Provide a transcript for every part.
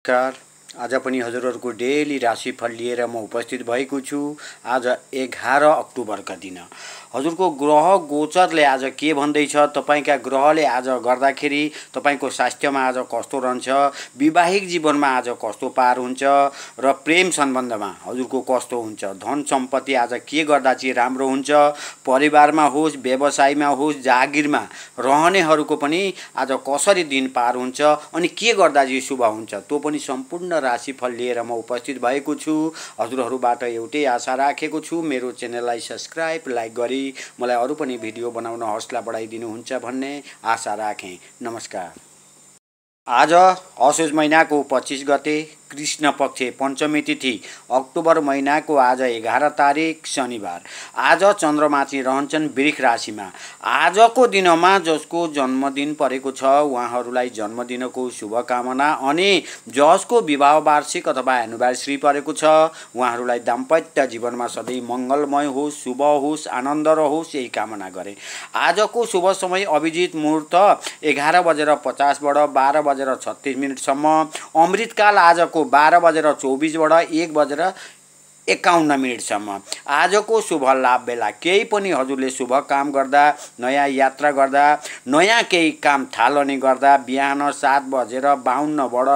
नमस्कार। आज पनि हजुरहरूको डेली राशिफल लिएर म उपस्थित भएको छु। आज 11 अक्टोबरका दिन हजुरको ग्रह गोचरले आज के भन्दैछ, तपाईका ग्रहले आज गर्दाखेरि तपाईको स्वास्थ्यमा आज कस्तो रहन्छ, वैवाहिक जीवनमा आज कस्तो पार हुन्छ र प्रेम सम्बन्धमा हजुरको कस्तो हुन्छ, धन सम्पत्ति आज के गर्दा चाहिँ राम्रो हुन्छ, परिवारमा होस्, व्यवसायमा होस्, जागिरमा रहनेहरूको पनि आज कसरी दिन पार हुन्छ अनि के गर्दा चाहिँ शुभ हुन्छ, त्यो पनि सम्पूर्ण राशिफल लिएर म उपस्थित भएको छु। हजुरहरूबाट एउटै आशा राखेको छु, मेरो च्यानललाई सब्स्क्राइब लाइक गरी मलाई अरू पनि भिडियो बनाउन हौसला बढाइदिनुहुन्छ भन्ने आशा राखेँ। नमस्कार। आज असोज महिनाको 25 गते कृष्ण पक्ष पञ्चमी तिथि, अक्टोबर महिनाको आज 11 तारिक शनिबार। आज चन्द्रमा चाहिँ रहन्छन् वृष राशिमा। आजको दिनमा जसको जन्मदिन परेको छ उहाँहरूलाई जन्मदिनको शुभकामना अनि जसको विवाह वार्षिक अथवा एनिभर्सरी परेको छ उहाँहरूलाई दाम्पत्य जीवनमा सधैँ मङ्गलमय होस्, शुभ होस्, आनन्द रहोस् यही कामना गरे। आजको शुभ समय अभिजित मुहूर्त 11:50 12:36 अमृतकाल आजको 12:24 1:51 आजको शुभ लाभ बेला केही पनि हजुरले शुभ काम गर्दा, नयाँ यात्रा गर्दा, नयाँ केही काम थालनी गर्दा बिहान 7:52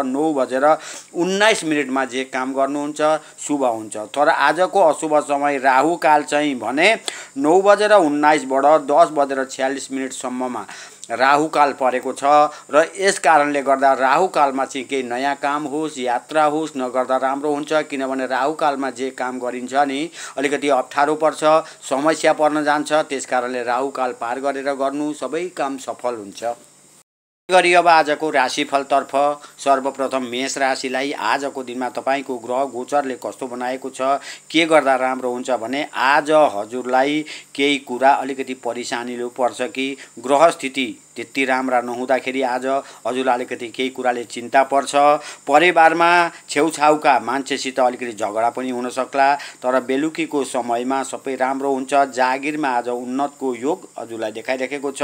9:19 मा जे काम गर्नुहुन्छ शुभ हुन्छ। तर आजको अशुभ समय राहु काल चाहिँ भने 9:19 10:46 सम्ममा राहु काल परेको छ र यस कारणले गर्दा राहु कालमा चाहिँ केही नयाँ काम होस्, यात्रा होस् नगर्दा राम्रो हुन्छ। किनभने राहु कालमा जे काम गरिन्छ नि अलिकति अप्ठ्यारो पर्छ, समस्या पर्न जान्छ। त्यसकारणले राहु काल पार गरेर गर्नु सबै काम सफल हुन्छ। गरी अब आजको राशिफलतर्फ सर्वप्रथम मेष राशिलाई आजको दिनमा तपाईको ग्रह गोचरले कस्तो बनाएको छ, के गर्दा राम्रो हुन्छ भने आज हजुरलाई केही कुरा अलिकति परेशानीले पर्छ कि ग्रह स्थिति त्यति राम्रा नहुँदाखेरि आज हजुरलाई अलिकति केही कुराले चिन्ता पर्छ। परिवारमा छेउछाउका मान्छेसित अलिकति झगडा पनि हुन सक्ला, तर बेलुकीको समयमा सबै राम्रो हुन्छ। जागिरमा आज उन्नतको योग हजुरलाई देखाइरहेको छ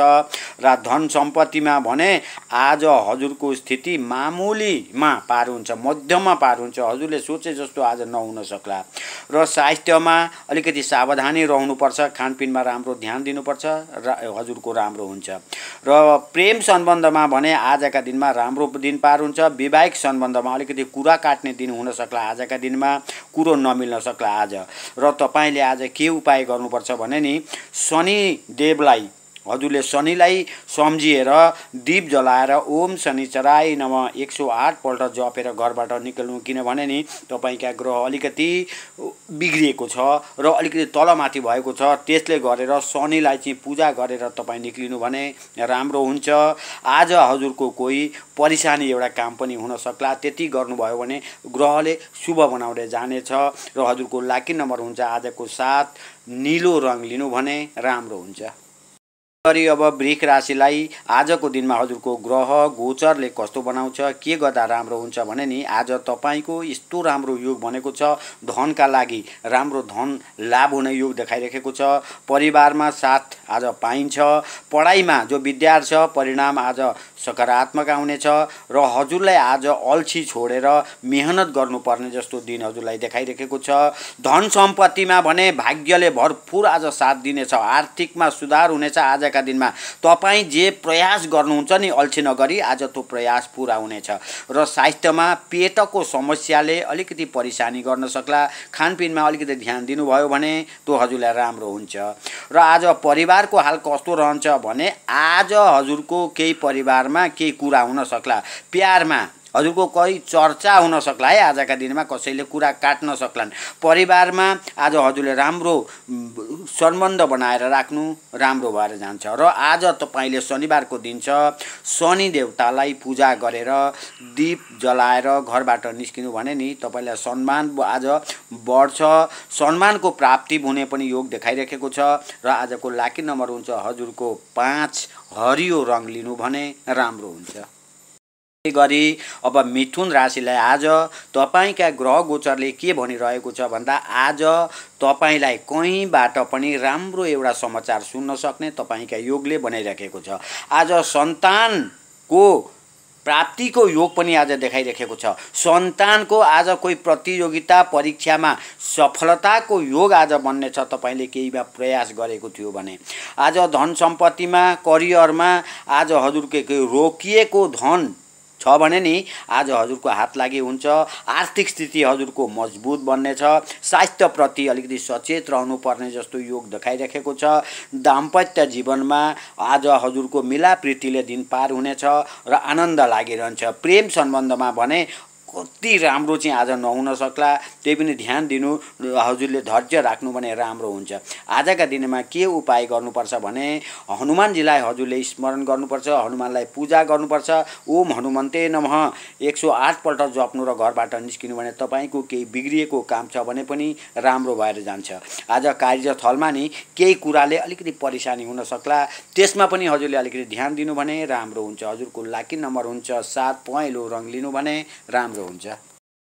र धन सम्पत्तिमा भने आज हजुरको स्थिति मामुलीमा पार हुन्छ, मध्यममा पार हुन्छ, हजुरले सोचे जस्तो आज नहुन सक्ला। र स्वास्थ्यमा अलिकति सावधानी रहनुपर्छ, खानपिनमा राम्रो ध्यान दिनुपर्छ र हजुरको राम्रो हुन्छ। र प्रेम सम्बन्धमा भने आजका दिनमा राम्रो दिन पार हुन्छ। वैवाहिक सम्बन्धमा अलिकति कुरा काट्ने दिन हुन सक्ला, आजका दिनमा कुरो नमिल्न सक्ला आज। र तपाईले आज के उपाय गर्नुपर्छ भने नि शनि देवलाई हजुरले शनिलाई सम्झिएर दीप जलाएर ओम शनिचराय नमः 108 पल्ट जपेर घरबाट निकल्नु। किनभने नि तपाईका ग्रह अलिकति बिग्रिएको छ र अलिकति तलमाथि भएको छ, त्यसले गरेर शनिलाई चाहिँ पूजा गरेर तपाईँ निक्लिनु भने राम्रो हुन्छ। आज हजुरको कोही परेशानी एउटा काम पनि हुन सक्ला, त्यति गर्नुभयो भने ग्रहले शुभ बनाउँदै जानेछ र हजुरको लकी नम्बर हुन्छ आजको 7 नीलो रङ लिनु भने राम्रो हुन्छ। गरी अब वृष राशिलाई आजको दिनमा हजुरको ग्रह गोचरले कस्तो बनाउँछ, के गर्दा राम्रो हुन्छ भने नि आज तपाईको यस्तो राम्रो योग बनेको छ, धनका लागि राम्रो धन लाभ हुने योग देखाइरहेको छ। परिवारमा साथ आज पाइन्छ। पढाइमा जो विद्यार्थी छ परिणाम आज सकारात्मक आउनेछ र हजुरलाई आज अल्छी छोडेर मेहनत गर्नुपर्ने जस्तो दिन हजुरलाई देखाइरहेको छ। धन सम्पत्तिमा भने भाग्यले भरपूर आज साथ दिनेछ, आर्थिकमा सुधार हुनेछ। आजका दिनमा तपाई जे प्रयास गर्नुहुन्छ नि अल्छी नगरी आज त्यो प्रयास पूरा हुनेछ। र स्वास्थ्यमा पेटको समस्याले अलिकति परेशानी गर्न सक्ला, खानपिनमा अलिकति ध्यान दिनुभयो भने त्यो हजुरलाई राम्रो हुन्छ। र आज परिवारको हाल कस्तो रहन्छ भने आज हजुरको केही परिवारमा केही कुरा हुन सक्ला, प्यारमा हजुरको कोही चर्चा हुन सक्ला है, आजका दिनमा कसैले कुरा काट्न सक्लान्। परिवारमा आज हजुरले राम्रो सम्बन्ध बनाएर राख्नु राम्रो भएर जान्छ। र आज तपाईले शनिबारको दिन छ, शनि देवतालाई पूजा गरेर दीप जलाएर घरबाट निस्किनु भने नि तपाईलाई सम्मान आज बढ्छ, सम्मानको प्राप्ति हुने पनि योग देखाइरहेको छ। र आजको लकी नम्बर हुन्छ हजुरको 5 हरियो रङ लिनु भने राम्रो हुन्छ। गरी अब मिथुन राशिलाई आज तपाईका ग्रह गोचरले के भनिरहेको छ भन्दा आज तपाईलाई कहीँबाट पनि राम्रो एउटा समाचार सुन्न सक्ने तपाईका योगले बनाइराखेको छ। आज सन्तानको प्राप्तिको योग पनि आज देखाइरहेको छ। सन्तानको आज कोही प्रतियोगिता परीक्षामा सफलताको योग आज बन्नेछ। तपाईँले केहीमा प्रयास गरेको थियो भने आज धन सम्पत्तिमा करियरमा आज हजुरको रोकिएको धन छ भने नि आज हजुरको हात लागि हुन्छ। आर्थिक स्थिति हजुरको मजबुत बन्नेछ। स्वास्थ्यप्रति अलिकति सचेत रहनुपर्ने जस्तो योग देखाइरहेको छ। दाम्पत्य जीवनमा आज हजुरको मिलाप्रीतिले दिन पार हुनेछ र आनन्द लागिरहन्छ। प्रेम सम्बन्धमा भने कति राम्रो चाहिँ आज नहुन सक्ला, त्यही पनि ध्यान दिनु। हजुरले धैर्य राख्नु भने राम्रो हुन्छ। आजका दिनमा के उपाय गर्नुपर्छ भने हनुमानजीलाई हजुरले स्मरण गर्नुपर्छ, हनुमानलाई पूजा गर्नुपर्छ। ओम हनुमन्ते नमः 108 पल्ट जप्नु र घरबाट निस्किनु भने तपाईँको केही बिग्रिएको काम छ भने पनि राम्रो भएर जान्छ। आज कार्यस्थलमा नि केही कुराले अलिकति परेशानी हुन सक्ला, त्यसमा पनि हजुरले अलिकति ध्यान दिनु भने राम्रो हुन्छ। हजुरको लकी नम्बर हुन्छ 7, पहेँलो रङ लिनु भने राम्रो हुन्छ।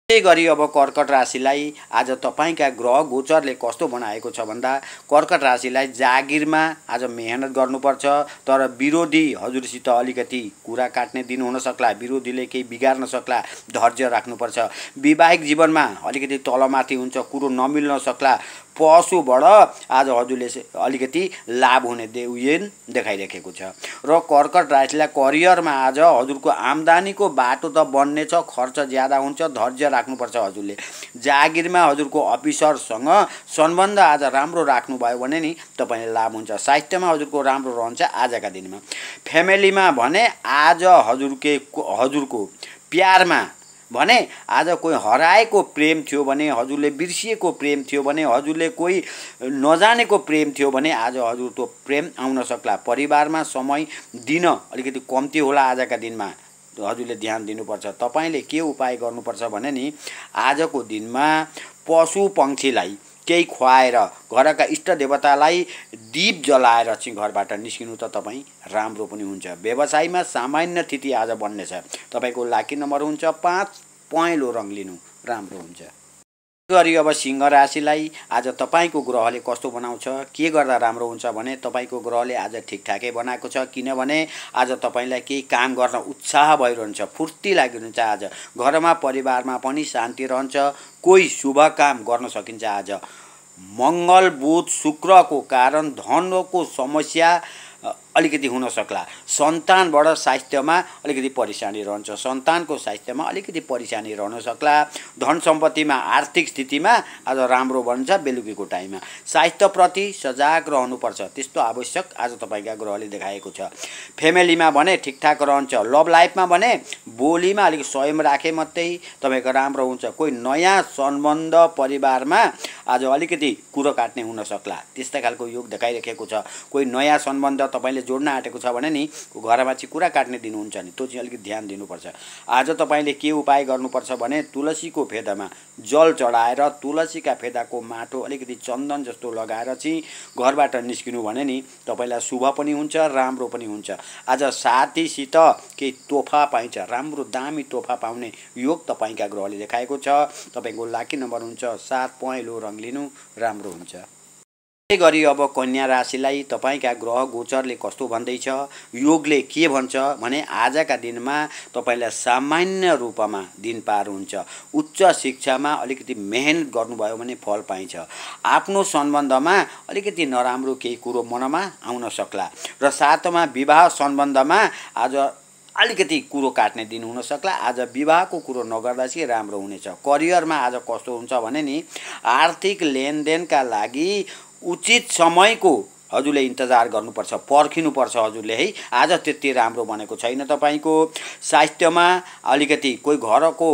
त्यही गरी अब कर्कट राशिलाई आज तपाईँका ग्रह गोचरले कस्तो बनाएको छ भन्दा कर्कट राशिलाई जागिरमा आज मेहनत गर्नुपर्छ, तर विरोधी हजुरसित अलिकति कुरा काट्ने दिन हुन सक्ला, विरोधीले केही बिगार्न सक्ला, धैर्य राख्नुपर्छ। वैवाहिक जीवनमा अलिकति तलमाथि हुन्छ, कुरो नमिल्न सक्ला। पशुबाट आज हजुरले अलिकति लाभ हुने देखाइरहेको छ। र कर्कट राशिलाई करियरमा आज हजुरको आम्दानीको बाटो त बन्नेछ, खर्च ज्यादा हुन्छ, धैर्य राख्नुपर्छ। हजुरले जागिरमा हजुरको अफिसरसँग सम्बन्ध आज राम्रो राख्नुभयो भने नि तपाईँले लाभ हुन्छ। साहित्यमा हजुरको राम्रो रहन्छ आजका दिनमा। फ्यामिलीमा भने आज हजुरको प्यारमा भने आज कोही हराएको प्रेम थियो भने, हजुरले बिर्सिएको प्रेम थियो भने, हजुरले कोही नजानेको प्रेम थियो भने आज हजुरको प्रेम आउन सक्ला। परिवारमा समय दिन अलिकति कम्ती होला आजका दिनमा, हजुरले ध्यान दिनुपर्छ। तपाईँले के उपाय गर्नुपर्छ भने नि आजको दिनमा पशु पक्षीलाई केही खुवाएर घरका इष्ट देवतालाई दीप जलाएर चाहिँ घरबाट निस्किनु त तपाईँ राम्रो पनि हुन्छ। व्यवसायमा सामान्य स्थिति आज बन्नेछ। तपाईँको लकी नम्बर हुन्छ 5, पहेँलो रङ लिनु राम्रो हुन्छ। गरी अब सिंह राशिलाई आज तपाईँको ग्रहले कस्तो बनाउँछ, के गर्दा राम्रो हुन्छ भने तपाईँको ग्रहले आज ठिकठाकै बनाएको छ। किनभने आज तपाईँलाई केही काम गर्न उत्साह भइरहन्छ, फुर्ती लागिरहन्छ। आज घरमा परिवारमा पनि शान्ति रहन्छ, कोही शुभ काम गर्न सकिन्छ। आज मङ्गल बुध शुक्रको कारण धनको समस्या अलिकति हुन सक्ला। सन्तानबाट स्वास्थ्यमा अलिकति परेशानी रहन्छ, सन्तानको स्वास्थ्यमा अलिकति परेशानी रहन सक्ला। धन सम्पत्तिमा आर्थिक स्थितिमा आज राम्रो बन्छ। बेलुकीको टाइममा स्वास्थ्यप्रति सजाग रहनुपर्छ, त्यस्तो आवश्यक आज तपाईँका ग्रहले देखाएको छ। फ्यामिलीमा भने ठिकठाक रहन्छ। लभ लाइफमा भने बोलीमा अलिक संयम राखे मात्रै तपाईँको राम्रो हुन्छ। कोही नयाँ सम्बन्ध परिवारमा आज अलिकति कुरो काट्ने हुन सक्ला, त्यस्तै खालको योग देखाइरहेको छ। कोही नयाँ सम्बन्ध तपाईँले जोड्न आँटेको छ भने नि घरमा चाहिँ कुरा काट्ने दिनुहुन्छ नि, त्यो चाहिँ अलिकति ध्यान दिनुपर्छ। आज तपाईँले के उपाय गर्नुपर्छ भने तुलसीको फेदामा जल चढाएर तुलसीका फेदाको माटो अलिकति चन्दन जस्तो लगाएर चाहिँ घरबाट निस्किनु भने नि तपाईँलाई शुभ पनि हुन्छ, राम्रो पनि हुन्छ। आज साथीसित केही तोहफा पाइन्छ, राम्रो दामी तोहफा पाउने योग तपाईँका ग्रहले देखाएको छ। तपाईँको लकी नम्बर हुन्छ 7, पहेँलो रङ लिनु राम्रो हुन्छ। त्यसै गरी अब कन्या राशिलाई तपाईँका ग्रह गोचरले कस्तो भन्दैछ, योगले के भन्छ भने आजका दिनमा तपाईँलाई सामान्य रूपमा दिन पार हुन्छ। उच्च शिक्षामा अलिकति मेहनत गर्नुभयो भने फल पाइन्छ। आफ्नो सम्बन्धमा अलिकति नराम्रो केही कुरो मनमा आउन सक्ला र साथमा विवाह सम्बन्धमा आज अलिकति कुरो काट्ने दिन हुन सक्ला। आज विवाहको कुरो नगर्दा चाहिँ राम्रो हुनेछ। करियरमा आज कस्तो हुन्छ भने नि आर्थिक लेनदेनका लागि उचित समयको हजुरले इन्तजार गर्नुपर्छ, पर्खिनुपर्छ हजुरले है। आज त्यति राम्रो बनेको छैन तपाईँको। स्वास्थ्यमा अलिकति कोही घरको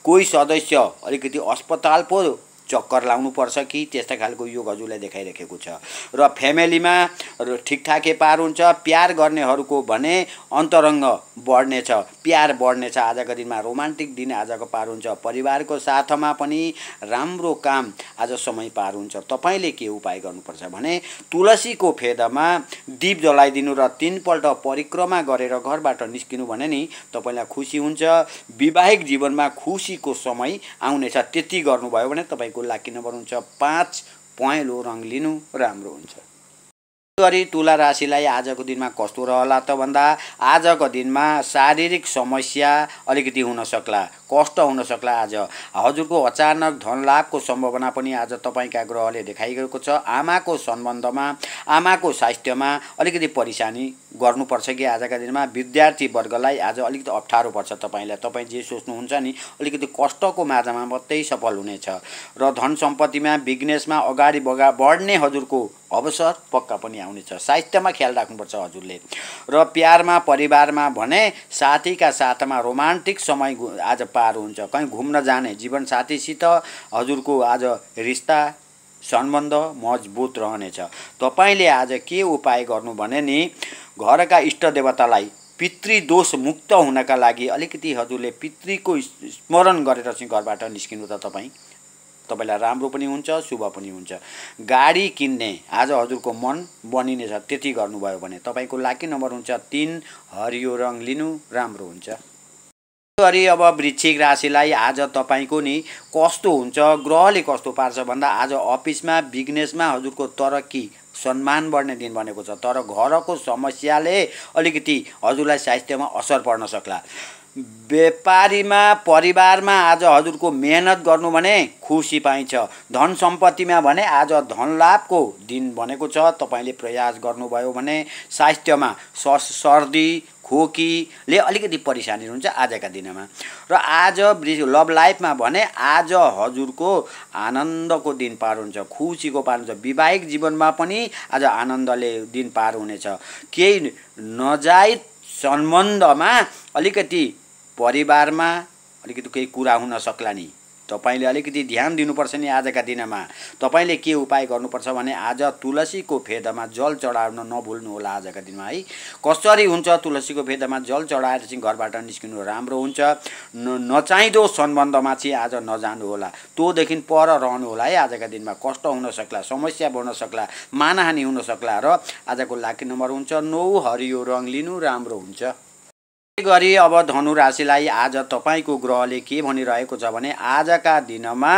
कोही सदस्य अलिकति अस्पताल पो चक्कर लाउनुपर्छ कि त्यस्तै खालको योग हजुरलाई देखाइरहेको छ। र फ्यामिलीमा ठिकठाकै पार हुन्छ। प्यार गर्नेहरूको भने अन्तरङ्ग बढ्नेछ, प्यार बढ्नेछ। आजको दिनमा रोमान्टिक दिन आजको पार हुन्छ। परिवारको साथमा पनि राम्रो काम आज समय पार हुन्छ। तपाईँले के उपाय गर्नुपर्छ भने तुलसीको फेदामा दीप जलाइदिनु र 3 पल्ट परिक्रमा गरेर घरबाट निस्किनु भने नि तपाईँलाई खुसी हुन्छ। वैवाहिक जीवनमा खुसीको समय आउनेछ। त्यति गर्नुभयो भने तपाईँको लकी नम्बर हुन्छ 5, पहेँलो रङ लिनु राम्रो हुन्छ। गरी तुला राशिलाई आजको दिनमा कस्तो रहला त भन्दा आजको दिनमा शारीरिक समस्या अलिकति हुन सक्ला, कष्ट हुन सक्ला। आज हजुरको अचानक धन लाभको सम्भावना पनि आज तपाईँका ग्रहले देखाइरहेको छ। आमाको सम्बन्धमा, आमाको स्वास्थ्यमा अलिकति परेशानी गर्नुपर्छ कि आजका दिनमा विद्यार्थी वर्गलाई आज अलिकति अप्ठ्यारो पर्छ। तपाईँलाई तपाईँ जे सोच्नुहुन्छ नि अलिकति कष्टको माझमा मात्रै सफल हुनेछ र धन सम्पत्तिमा, बिजनेसमा अगाडि बढ्ने हजुरको अवसर पक्का पनि आउनेछ। स्वास्थ्यमा ख्याल राख्नुपर्छ हजुरले। र प्यारमा, परिवारमा भने साथीका साथमा रोमान्टिक समय आज पार हुन्छ। कहीँ घुम्न जाने, जीवनसाथीसित हजुरको आज रिस्ता सम्बन्ध मजबुत रहनेछ। तपाईँले आज के उपाय गर्नु भने नि घरका इष्ट देवतालाई पितृदोष मुक्त हुनका लागि अलिकति हजुरले पितृको स्मरण गरेर चाहिँ घरबाट निस्किनु त तपाईँलाई राम्रो पनि हुन्छ, शुभ पनि हुन्छ। गाडी किन्ने आज हजुरको मन बनिनेछ, त्यति गर्नुभयो भने तपाईँको लाकी नम्बर हुन्छ 3, हरियो रङ लिनु राम्रो हुन्छ। गरी अब वृश्चिक राशिलाई आज तपाईँको नि कस्तो हुन्छ, ग्रहले कस्तो पार्छ भन्दा आज अफिसमा, बिजनेसमा हजुरको तरक्की, सम्मान बढ्ने दिन बनेको छ। तर घरको समस्याले अलिकति हजुरलाई स्वास्थ्यमा असर पर्न सक्ला। व्यापारीमा, परिवारमा आज हजुरको मेहनत गर्नु भने खुसी पाइन्छ। धन सम्पत्तिमा भने आज धन लाभको दिन बनेको छ। तपाईँले प्रयास गर्नुभयो भने स्वास्थ्यमा सर्दी, खोकीले अलिकति परेशानी हुन्छ आजका दिनमा। र आज लभ लाइफमा भने आज हजुरको आनन्दको दिन पार हुन्छ, खुसीको पार हुन्छ। वैवाहिक जीवनमा पनि आज आनन्दले दिन पार हुनेछ। केही नजायज सम्बन्धमा अलिकति परिवारमा अलिकति केही कुरा हुन सक्ला नि, तपाईले अलिकति ध्यान दिनुपर्छ नि आजका दिनमा। तपाईले के उपाय गर्नुपर्छ भने आज तुलसीको फेदामा जल चढाउन नभुल्नु होला आजका दिनमा है। कसरी हुन्छ तुलसीको फेदामा जल चढाएर चाहिँ घरबाट निस्किनु राम्रो हुन्छ। नचाहिँदो सम्बन्धमा चाहिँ आज नजानु होला, तोदेखि पर रहनु होला है। आजका दिनमा कष्ट हुन सक्ला, समस्या बढ्न सक्ला, मानहानि हुन सक्ला। र आजको लाकी नम्बर हुन्छ 9, हरियो रङ लिनु राम्रो हुन्छ। गरी अब धनु राशिलाई आज तपाईको ग्रहले के भनिरहेको छ भने आजका दिनमा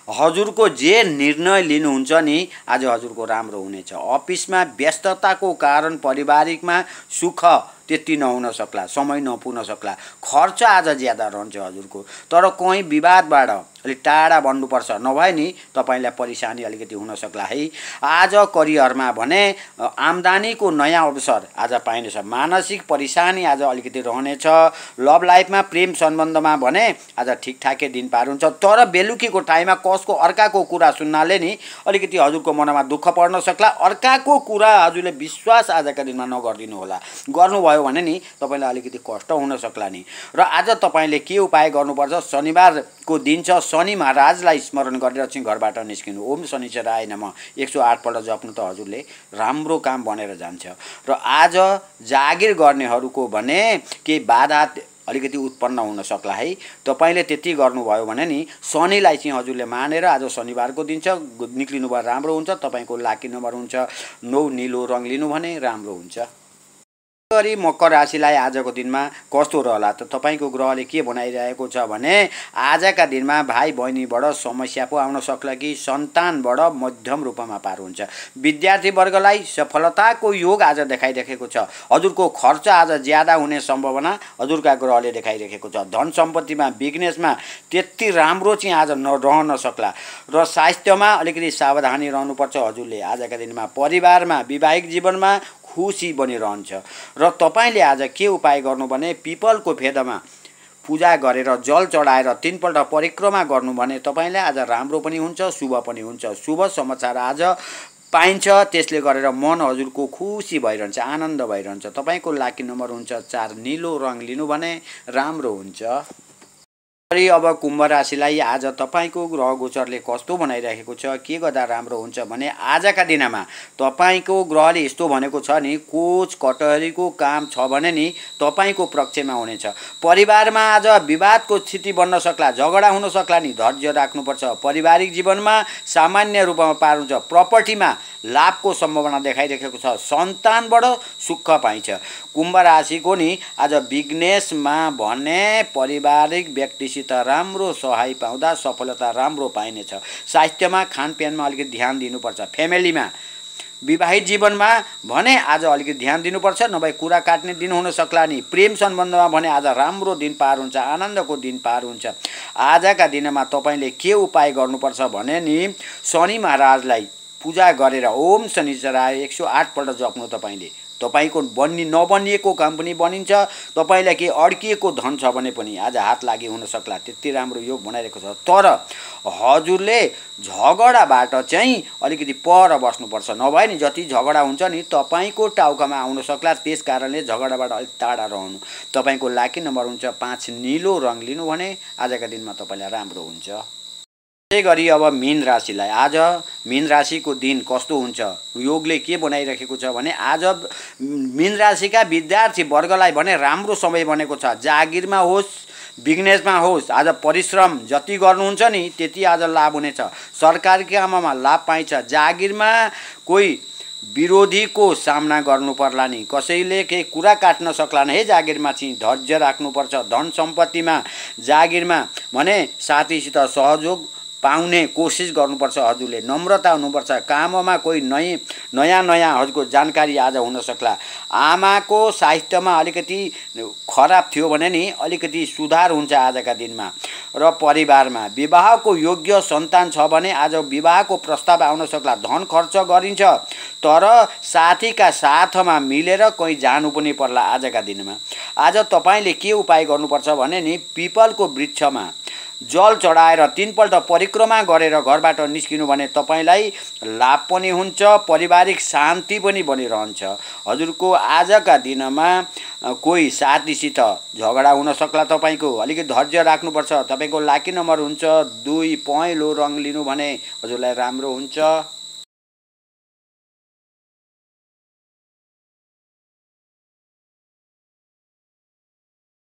हजुरको जे निर्णय लिनुहुन्छ नि आज हजुरको राम्रो हुनेछ। अफिसमा व्यस्तताको कारण पारिवारिकमा सुख त्यति नहुन सक्ला, समय नपुग्न सक्ला, खर्च आज ज्यादा रहन्छ हजुरको। तर कहीँ विवादबाट अलिक टाढा बन्नुपर्छ, नभए नि तपाईलाई परेशानी अलिकति हुन सक्ला है। आज करियरमा भने आम्दानीको नयाँ अवसर आज पाइनेछ। मानसिक परेशानी आज अलिकति रहनेछ। लभ लाइफमा, प्रेम सम्बन्धमा भने आज ठिकठाकै दिन पार हुन्छ। तर बेलुकीको टाइममा कसको अर्काको कुरा सुन्नाले नि अलिकति हजुरको मनमा दुःख पर्न सक्ला। अर्काको कुरा हजुरले विश्वास आजका दिनमा नगरिदिनु होला। गर्नुभयो भने नि तपाईलाई अलिकति कष्ट हुन सक्ला नि। र आज तपाईले के उपाय गर्नुपर्छ, शनिबारको दिन छ, शनि महाराजलाई स्मरण गरेर चाहिँ घरबाट निस्किनु। ओम शनिचराय नमः 108 पल्ट जप्नु त हजुरले राम्रो काम बनेर जान्छ। र आज जागिर गर्नेहरूको भने केही बाधा अलिकति उत्पन्न हुन सक्ला है। तपाईले त्यति गर्नुभयो भने नि शनिलाई चाहिँ हजुरले मानेर आज शनिबारको दिन छ निक्लिनु भए राम्रो हुन्छ। तपाईको लाकी नम्बर हुन्छ 9, नीलो रङ लिनु भने राम्रो हुन्छ। गरी मकर राशिलाई आजको दिनमा कस्तो रहला त तपाईको ग्रहले के भनाइरहेको छ भने आजका दिनमा भाइ बहिनीबाट समस्या पो आउन सक्ला कि सन्तानबाट मध्यम रूपमा पार हुन्छ। विद्यार्थी वर्गलाई सफलताको योग आज देखाइरहेको छ। हजुरको खर्च आज ज्यादा हुने सम्भावना हजुरका ग्रहले देखाइरहेको छ। धन सम्पत्तिमा, बिजनेसमा त्यति राम्रो चाहिँ आज नरहन सक्ला। र स्वास्थ्यमा अलिकति सावधानी रहनुपर्छ हजुरले आजका दिनमा। परिवारमा, वैवाहिक जीवनमा खुसी बनिरहन्छ। र तपाईले आज के उपाय गर्नु भने पिपलको फेदामा पूजा गरेर जल चढाएर 3 पल्ट परिक्रमा गर्नु भने तपाईलाई आज राम्रो पनि हुन्छ, शुभ पनि हुन्छ। शुभ समाचार आज पाइन्छ, त्यसले गरेर मन हजुरको खुसी भइरहन्छ, आनन्द भइरहन्छ। तपाईको लाकी नम्बर हुन्छ 4, नीलो रङ लिनु भने राम्रो हुन्छ। अब कुम्भ राशिलाई आज तपाईको ग्रह गोचरले कस्तो भनाइरहेको छ, के गर्दा राम्रो हुन्छ भने आजका दिनमा तपाईको ग्रहले यस्तो भनेको छ नि कोच कटहरीको काम छ भने नि तपाईको पक्षमा हुनेछ। परिवारमा आज विवादको स्थिति बन्न सक्ला, झगडा हुन सक्ला नि, धैर्य राख्नुपर्छ। पारिवारिक जीवनमा सामान्य रूपमा पार हुन्छ। प्रपर्टीमा लाभको सम्भावना देखाइरहेको छ। सन्तानबाट सुख पाइन्छ। कुम्भ राशिको नि आज बिजनेसमा भने पारिवारिक व्यक्तिसित राम्रो सहाय पाउँदा सफलता राम्रो पाइनेछ। स्वास्थ्यमा, खानपिनमा अलिकति ध्यान दिनुपर्छ। फ्यामिलीमा विवाहित जीवनमा भने आज अलिकति ध्यान दिनुपर्छ, नभए कुरा काट्ने दिन हुन सक्ला नि। प्रेम सम्बन्धमा भने आज राम्रो दिन पार हुन्छ, आनन्दको दिन पार हुन्छ। आजका दिनमा तपाईँले के उपाय गर्नुपर्छ भने नि शनि महाराजलाई पूजा गरेर ओम शनिचराय 108 पल्ट जप्नु। तपाईँको नबनिएको काम पनि बनिन्छ। तपाईँलाई के अड्किएको धन छ भने पनि आज हात लागि हुन सक्ला, त्यति राम्रो योग बनाइरहेको छ। तर हजुरले झगडाबाट चाहिँ अलिकति पर बस्नुपर्छ, नभए नि जति झगडा हुन्छ नि तपाईँको टाउकामा आउन सक्ला। त्यस कारणले झगडाबाट अलिक टाढा रहनु। तपाईँको लाकी नम्बर हुन्छ 5, नीलो रङ लिनु भने आजका दिनमा तपाईँलाई राम्रो हुन्छ। त्यसै गरी अब मीन राशिलाई आज मीन राशिको दिन कस्तो हुन्छ, योगले के बनाइरहेको छ भने आज मीन राशिका विद्यार्थी वर्गलाई भने राम्रो समय बनेको छ। जागिरमा होस्, बिजनेसमा होस्, आज परिश्रम जति गर्नुहुन्छ नि त्यति आज लाभ हुनेछ। सरकारी काममा लाभ पाइन्छ। जागिरमा कोही विरोधीको सामना गर्नु पर्ला नि, कसैले केही कुरा काट्न सक्ला नि। हे जागिरमा चाहिँ धैर्य राख्नुपर्छ। धन सम्पत्तिमा जागिरमा भने साथीसित सहयोग पाउने कोसिस गर्नुपर्छ। हजुरले नम्रता हुनुपर्छ। काममा कोही नयाँ हजुरको जानकारी आज हुन सक्ला। आमाको साहित्यमा अलिकति खराब थियो भने नि अलिकति सुधार हुन्छ आजका दिनमा। र परिवारमा विवाहको योग्य सन्तान छ भने आज विवाहको प्रस्ताव आउन सक्ला। धन खर्च गरिन्छ, तर साथीका साथमा मिलेर कहीँ जानु पनि पर्ला आजका दिनमा। आज तपाईँले के उपाय गर्नुपर्छ भने नि पिपलको वृक्षमा जल चढाएर 3 पल्ट परिक्रमा गरेर घरबाट निस्किनु भने तपाईँलाई लाभ पनि हुन्छ, पारिवारिक शान्ति पनि बनिरहन्छ। हजुरको आजका दिनमा कोही साथीसित झगडा हुन सक्ला। तपाईँको अलिकति धैर्य राख्नुपर्छ। तपाईँको लाकी नम्बर हुन्छ 2, पहेँलो रङ लिनु भने हजुरलाई राम्रो हुन्छ।